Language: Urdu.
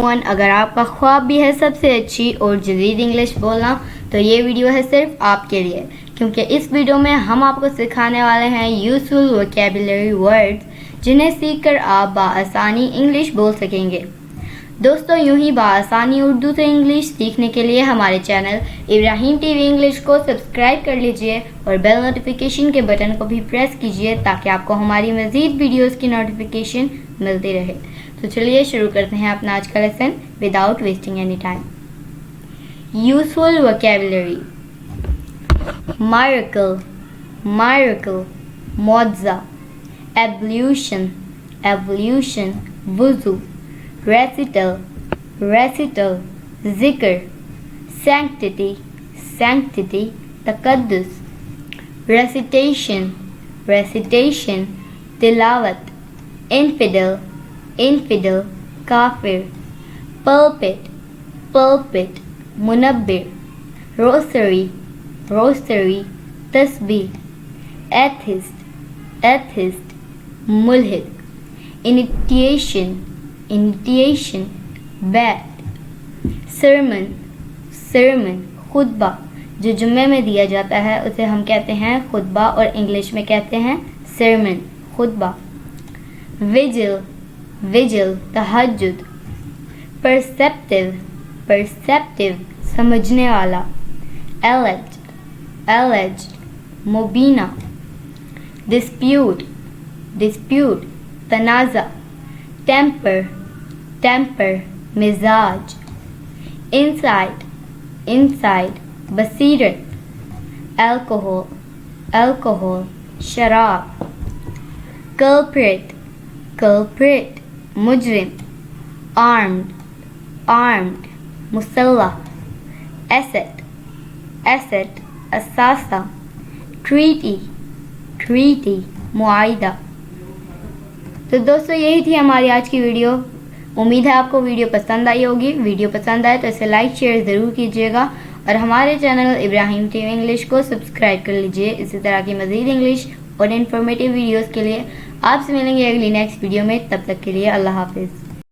اگر آپ کا خواب بھی ہے سب سے اچھی اور جدید انگلش بولنا تو یہ ویڈیو ہے صرف آپ کے لیے، کیونکہ اس ویڈیو میں ہم آپ کو سکھانے والے ہیں یوزفل ووکیبلری ورڈز جنہیں سیکھ کر آپ بآسانی انگلش بول سکیں گے۔ دوستو، یوں ہی بآسانی اردو سے انگلش سیکھنے کے لیے ہمارے چینل ابراہیم ٹی وی انگلش کو سبسکرائب کر لیجئے اور بیل نوٹیفیکیشن کے بٹن کو بھی پریس کیجئے تاکہ آپ کو ہماری مزید ویڈیوز کی نوٹیفیکیشن ملتی رہے۔ تو چلیے شروع کرتے ہیں اپنا آج کا lesson without wasting any time. Useful vocabulary: miracle, miracle، معجزہ، evolution، evolution، وضو، recital، recital، ذکر، sanctity، sanctity، تقدس، recitation، recitation، تلاوت، infidel، infidel، کافر، pulpit، pulpit، منبر، rosary، rosary، تسبیح، atheist، atheist، ملحد، initiation، initiation، بیت، sermon، sermon، خطبہ، جو جمعے میں دیا جاتا ہے اسے ہم کہتے ہیں خطبہ اور انگلش میں کہتے ہیں sermon، خطبہ، vigil، vigil، تہجد، perceptive، perceptive، سمجھنے والا، alleged، alleged، مبینہ، dispute، dispute، تنازع، temper، temper، مزاج، insight، insight، بصیرت، alcohol، alcohol، شراب، culprit، culprit، مجرم، armed، armed، مسلح، asset، asset، اثاثہ، treaty، treaty، معاہدہ۔ تو دوستو، یہی تھی ہماری آج کی ویڈیو۔ امید ہے آپ کو ویڈیو پسند آئی ہوگی۔ ویڈیو پسند آئے تو اسے لائک شیئر ضرور کیجیے گا اور ہمارے چینل ابراہیم ٹی وی انگلش کو سبسکرائب کر لیجیے اسی طرح کی مزید انگلش اور انفارمیٹیو ویڈیوز کے لیے۔ آپ سے ملیں گے اگلی نیکسٹ ویڈیو میں، تب تک کے لیے اللہ حافظ۔